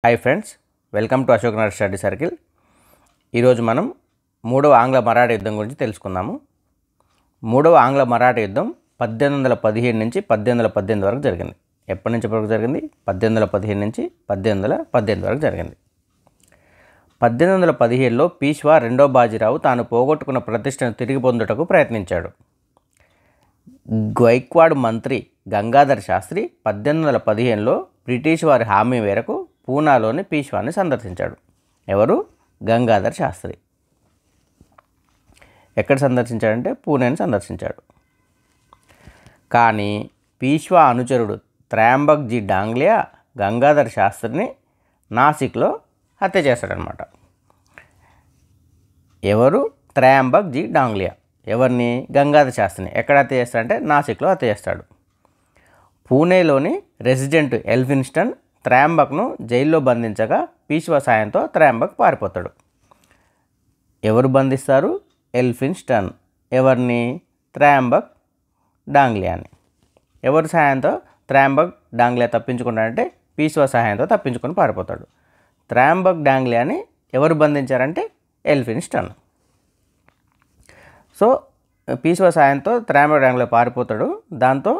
Hi friends, welcome to Ashok Nagar study circle. ఈరోజు మనం మూడవ ఆంగ్ల మరాఠా యుద్ధం గురించి తెలుసుకుందాము. మూడవ ఆంగ్ల మరాఠా యుద్ధం 1817 నుంచి 1818 వరకు జరిగింది. ఎప్పటి నుంచి వరకు జరిగింది? 1815 నుంచి 1818 వరకు జరిగింది. 1817లో పీష్వా రెండో బాజీరావు తాను పోగొట్టుకున్న ప్రతిష్టను తిరిగి పొందుటకు ప్రయత్నించాడు. గైక్వాడ్ మంత్రి గంగాధర్ శాస్త్రి 1815లో బ్రిటిష్ వారి హామీ మేరకు పూనాలోని పీష్వాని సందర్శించాడు. ఎవరు? గంగాధర్ శాస్త్రి. ఎక్కడ సందర్శించాడంటే పూణేని సందర్శించాడు. కానీ పీష్వా అనుచరుడు త్రయంబక్ జీ డాంగ్లియా గంగాధర్ శాస్త్రిని నాసిక్లో హత్య చేశాడనమాట. ఎవరు? త్రయంబక్ జీ డాంగ్లియా. ఎవరిని? గంగాధర్ శాస్త్రిని. ఎక్కడ హత్య చేస్తాడంటే నాసిక్లో హత్య చేస్తాడు. పూణేలోని రెసిడెంట్ ఎల్ఫిన్స్టన్ త్రయంబక్ను జైల్లో బంధించగా పీష్వా సాయంతో త్రయంబక్ పారిపోతాడు. ఎవరు బంధిస్తారు? ఎల్ఫిన్స్టన్. ఎవరిని? త్రయంబక్ డాంగ్లియాని. ఎవరి సహాయంతో త్రయంబక్ డాంగ్లియా తప్పించుకుంటాడంటే పీష్వా సహాయంతో తప్పించుకొని పారిపోతాడు. త్రయంబక్ డాంగ్లియాని ఎవరు బంధించారంటే ఎల్ఫిన్స్టన్. సో పీష్వా సాయంతో త్రయంబక్ డాంగ్లియా పారిపోతాడు. దాంతో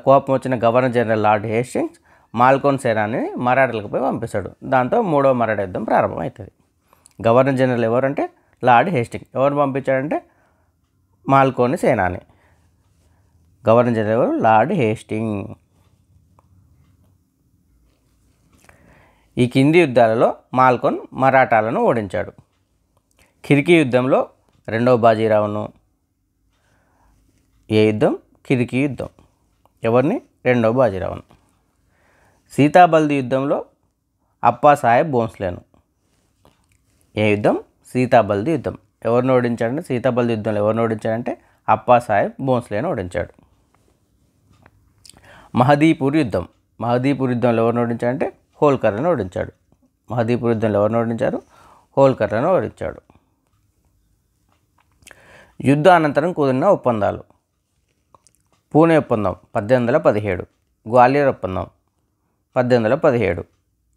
కోపం వచ్చిన గవర్నర్ జనరల్ లార్డ్ హేస్టింగ్స్ మాల్కోన్ సేనాని మరాఠాలకు పోయి పంపిస్తాడు. దాంతో మూడవ మరాఠా యుద్ధం ప్రారంభమవుతుంది. గవర్నర్ జనరల్ ఎవరంటే లార్డ్ హేస్టింగ్స్. ఎవరు పంపించాడంటే మాల్కోని సేనాని. గవర్నర్ జనరల్ ఎవరు? Lord Hasting. ఈ కింది యుద్ధాలలో మాల్కోన్ మరాఠాలను ఓడించాడు. ఖిర్కీ యుద్ధంలో రెండవ బాజీరావును. ఏ యుద్ధం? ఖిర్కీ యుద్ధం. ఎవరిని? రెండవ బాజీరావును. సీతాబల్ది యుద్ధంలో అప్పాసాహెబ్ భోంస్లేను. ఏ యుద్ధం? సీతాబల్ది యుద్ధం. ఎవరిని ఓడించాడంటే సీతాబల్ది యుద్ధంలో ఎవరిని ఓడించాడంటే అప్పాసాహెబ్ భోంస్లేను ఓడించాడు. మహదీపూర్ యుద్ధం. మహదీపూర్ యుద్ధంలో ఎవరిని ఓడించాడంటే హోల్కర్లను ఓడించాడు. మహదీపూర్ యుద్ధంలో ఎవరిని ఓడించారు? హోల్కర్లను ఓడించాడు. యుద్ధ అనంతరం కుదిరిన ఒప్పందాలు. పూణే ఒప్పందం 1817, గ్వాలియర్ ఒప్పందం 1817,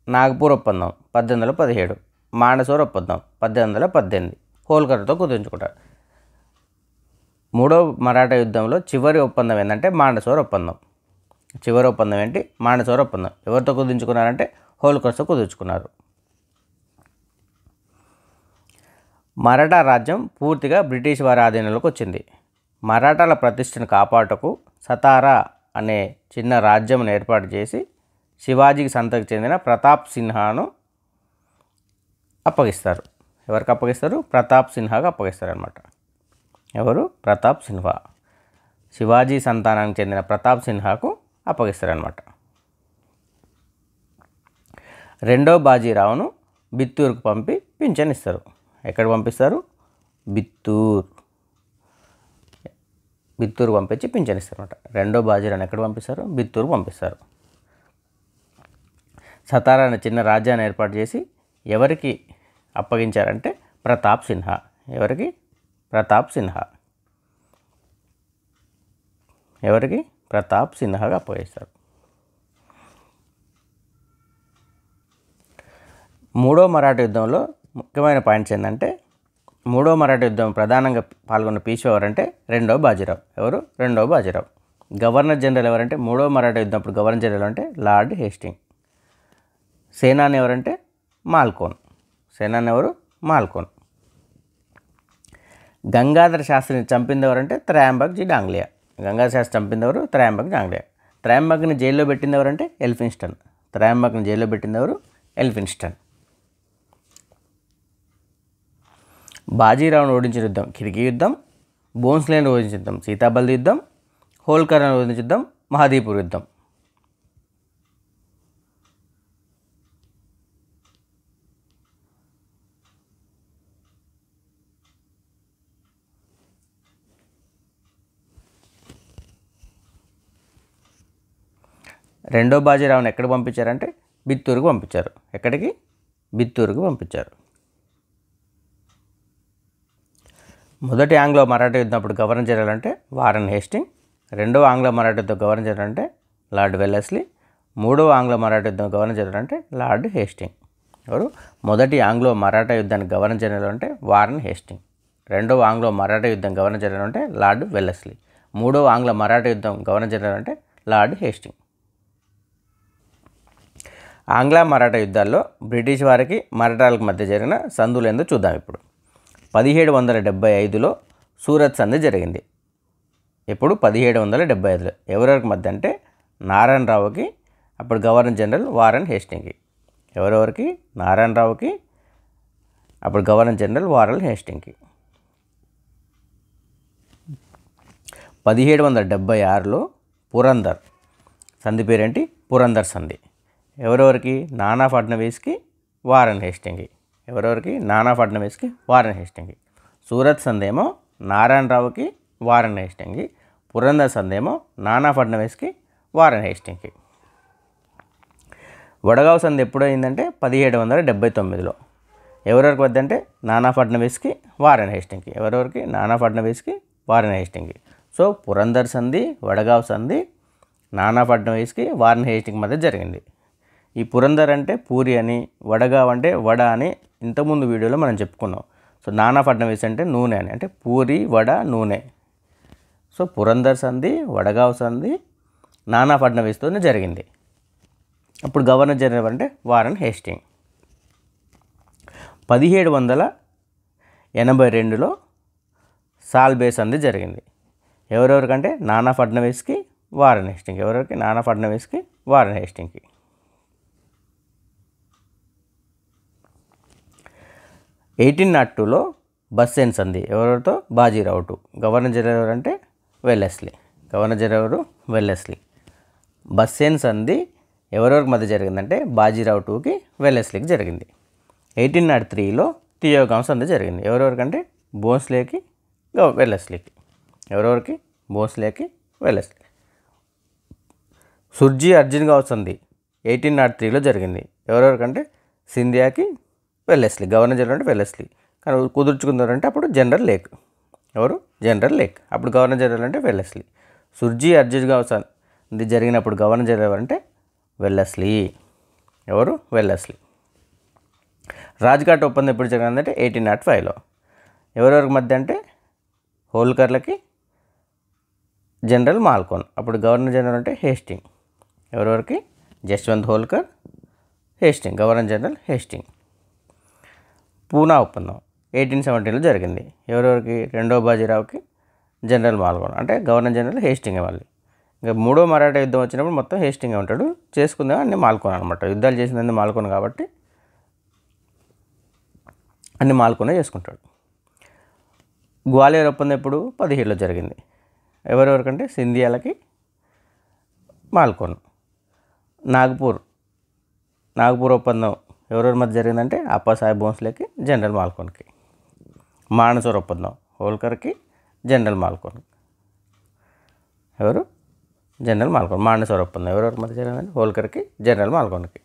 నాగపూర్ ఒప్పందం 1817, మాండసోర్ ఒప్పందం 1818 హోల్కర్తో కుదుర్చుకుంటారు. మూడవ మరాఠా యుద్ధంలో చివరి ఒప్పందం ఏంటంటే మాండసోర్ ఒప్పందం. చివరి ఒప్పందం ఏంటి? మాండసోర్ ఒప్పందం. ఎవరితో కుదుర్చుకున్నారంటే హోల్కర్తో కుదుర్చుకున్నారు. మరాఠా రాజ్యం పూర్తిగా బ్రిటిష్ వారి ఆధీనంలోకి వచ్చింది. మరాఠాల ప్రతిష్టను కాపాడుటకు సతారా అనే చిన్న రాజ్యంను ఏర్పాటు చేసి శివాజీకి సంతకు చెందిన ప్రతాప్ సిన్హాను అప్పగిస్తారు. ఎవరికి అప్పగిస్తారు? ప్రతాప్ సిన్హాకు అప్పగిస్తారు అనమాట. ఎవరు? ప్రతాప్ సిన్హా. శివాజీ సంతానానికి చెందిన ప్రతాప్ సిన్హాకు అప్పగిస్తారనమాట. రెండో బాజీరావును బిత్తూరుకు పంపి పింఛన్ ఇస్తారు. ఎక్కడ పంపిస్తారు? బిత్తూరు పంపించి పింఛన్ ఇస్తారు అనమాట. రెండో బాజీరావును ఎక్కడ పంపిస్తారు? బిత్తూరు పంపిస్తారు. సతారా అనే చిన్న రాజ్యాన్ని ఏర్పాటు చేసి ఎవరికి అప్పగించారంటే ప్రతాప్ సిన్హా. ఎవరికి? ప్రతాప్ సిన్హా. ఎవరికి? ప్రతాప్ సిన్హాగా అప్పగిస్తారు. మూడో మరాఠా యుద్ధంలో ముఖ్యమైన పాయింట్స్ ఏంటంటే మూడో మరాఠా యుద్ధం ప్రధానంగా పాల్గొన్న పీష్వా ఎవరంటే రెండవ బాజీరావు. ఎవరు? రెండవ బాజీరావు. గవర్నర్ జనరల్ ఎవరంటే మూడో మరాఠా యుద్ధం అప్పుడు గవర్నర్ జనరల్ అంటే లార్డ్ హేస్టింగ్. సేనాని ఎవరంటే మాల్కోన్. సేనాని ఎవరు? మాల్కోన్. గంగాధర శాస్త్రిని చంపింది ఎవరంటే త్రయంబక్ జీ డాంగ్లియా. గంగాధర శాస్త్రి చంపింది ఎవరు? త్రయంబక్ డాంగ్లియా. త్రయంబక్ని జైల్లో పెట్టింది ఎవరంటే ఎల్ఫిన్స్టన్. త్రయంబక్ని జైల్లో పెట్టింది ఎవరు? ఎల్ఫిన్స్టన్. బాజీరావును ఓడించిన యుద్ధం ఖిర్కీ యుద్ధం. భోంస్లేను ఓడించిన యుద్ధం సీతాబల్ది యుద్ధం. హోల్కర్ను ఓడించిన యుద్ధం మహదీపూర్ యుద్ధం. రెండో బాజీరావును ఎక్కడ పంపించారంటే బిత్తూరుకు పంపించారు. ఎక్కడికి? బిత్తూరుకు పంపించారు. మొదటి ఆంగ్లో మరాఠా యుద్ధం అప్పుడు గవర్నర్ జనరల్ అంటే వారన్ హేస్టింగ్. రెండవ ఆంగ్లో మరాఠా యుద్ధం గవర్నర్ జనరల్ అంటే లార్డ్ వెల్లెస్లీ. మూడవ ఆంగ్ల మరాఠా యుద్ధం గవర్నర్ జనరల్ అంటే లార్డ్ హేస్టింగ్. ఎవరు? మొదటి ఆంగ్లో మరాఠా యుద్ధానికి గవర్నర్ జనరల్ అంటే వారన్ హేస్టింగ్. రెండవ ఆంగ్లో మరాఠా యుద్ధం గవర్నర్ జనరల్ అంటే లార్డ్ వెల్లెస్లీ. మూడవ ఆంగ్ల మరాఠా యుద్ధం గవర్నర్ జనరల్ అంటే లార్డ్ హేస్టింగ్. ఆంగ్ల మరాఠా యుద్ధాల్లో బ్రిటిష్ వారికి మరాఠాలకు మధ్య జరిగిన సందులు ఏందో చూద్దాం ఇప్పుడు. 1775లో సూరత్ సంధి జరిగింది. ఎప్పుడు? 1775లో. ఎవరెవరికి మధ్య అంటే నారాయణరావుకి, అప్పుడు గవర్నర్ జనరల్ వారన్ హేస్టింగ్కి. ఎవరెవరికి? నారాయణరావుకి, అప్పుడు గవర్నర్ జనరల్ వారన్ హేస్టింగ్కి. 1776లో పురందర్ సంధి పేరేంటి? పురందర్ సంధి. ఎవరెవరికి? నానా ఫడ్నవీస్కి, వారన్ హేస్టింగ్కి. ఎవరెవరికి? నానా ఫడ్నవీస్కి, వారన్ హేస్టింగ్కి. సూరత్ సంధి ఏమో నారాయణరావుకి, వారన్ హేస్టింగ్కి. పురందర్ సంధి ఏమో నానా ఫడ్నవీస్కి, వారన్ హేస్టింగ్కి. వడగావ్ సంధి ఎప్పుడు అయిందంటే 1779లో. ఎవరెవరికి మధ్య అంటే నానా ఫడ్నవీస్కి, వారన్ హేస్టింగ్కి. ఎవరెవరికి? నానా ఫడ్నవీస్కి, వారన్ హేస్టింగ్కి. సో పురందర్ సంధి, వడగావ్ సంధి నానా ఫడ్నవీస్కి, వారన్ హేస్టింగ్ మధ్య జరిగింది. ఈ పురందర్ అంటే పూరి అని, వడగావ్ అంటే వడ అని ఇంతకుముందు వీడియోలో మనం చెప్పుకున్నాం. సో నానా ఫడ్నవీస్ అంటే నూనె అని, అంటే పూరి, వడ, నూనె. సో పురందర్ సంధి, వడగావ్ సంధి నానా ఫడ్నవీస్తోనే జరిగింది. అప్పుడు గవర్నర్ జనరల్ అంటే వారన్ హేస్టింగ్. 1782లో సాల్బే సంధి జరిగింది. ఎవరెవరికంటే నానా ఫడ్నవీస్కి, వారన్ హేస్టింగ్. ఎవరెవరికి? నానా ఫడ్నవీస్కి, వారన్ హేస్టింగ్కి. 1802లో బస్సేన్ సంధి. ఎవరెవరితో? బాజీరావు టు. గవర్నర్ జనరల్ ఎవరంటే వెల్లెస్లీ. గవర్నర్ జనరల్ ఎవరు? వెల్లెస్లీ. బస్సేన్ సంధి ఎవరెవరికి మధ్య జరిగిందంటే బాజీరావు టూకి, వెల్లెస్లీకి జరిగింది. 1803లో తియోగాం సంధి జరిగింది. ఎవరెవరికంటే భోస్లేకి, వెల్లెస్లీకి. ఎవరెవరికి? భోస్లేకి, వెల్లెస్లీ. సుర్జీ అర్జున్గావ్ సంధి 1803లో జరిగింది. ఎవరెవరికంటే సింధియాకి, వెల్లెస్లీ. గవర్నర్ జనరల్ అంటే వెల్లెస్లీ. కానీ కుదుర్చుకున్నారంటే అప్పుడు జనరల్ లేక్. ఎవరు? General lake. అప్పుడు గవర్నర్ జనరల్ అంటే వెల్లెస్లీ. సుర్జీ అర్జున్గావ్ సంధి జరిగినప్పుడు గవర్నర్ జనరల్ అంటే వెల్లెస్లీ. ఎవరు? వెల్లెస్లీ. రాజ్ఘాట్ ఒప్పందం ఎప్పుడు జరిగిందంటే 1805లో. ఎవరెవరికి మధ్య అంటే హోల్కర్లకి, జనరల్ మాల్కోన్. అప్పుడు గవర్నర్ జనరల్ అంటే హేస్టింగ్. ఎవరెవరికి? Jaswant Holkar, Hastings. Governor general Hastings. Poona ఒప్పందం 1817లో జరిగింది. ఎవరెవరికి? రెండవ బాజీరావుకి, జనరల్ మాల్కోన్. అంటే గవర్నర్ జనరల్ హేస్టింగ్ మళ్ళీ. ఇంకా మూడో మరాఠా యుద్ధం వచ్చినప్పుడు మొత్తం హేస్టింగ్ ఉంటాడు. చేసుకుందాం అన్ని మాల్కోన్ అనమాట. యుద్ధాలు చేసింది మాల్కోన్ కాబట్టి అన్ని మాల్కోనే చేసుకుంటాడు. గ్వాలియర్ ఒప్పందం ఎప్పుడు? 17లో జరిగింది. ఎవరెవరికంటే సింధియాలకి, మాల్కోన్. నాగపూర్ ఒప్పందం ఎవరెవరి మధ్య జరిగిందంటే అప్పాసాహెబ్ భోస్లేకి, జనరల్ మాల్కోన్కి. మానసోర్ ఒప్పందం హోల్కర్కి, జనరల్ మాల్కోన్. ఎవరు? జనరల్ మాల్కోన్. మానసోర్ ఒప్పందం ఎవరెవరి మధ్య జరిగిందంటే హోల్కర్కి, జనరల్ మాల్కోన్కి.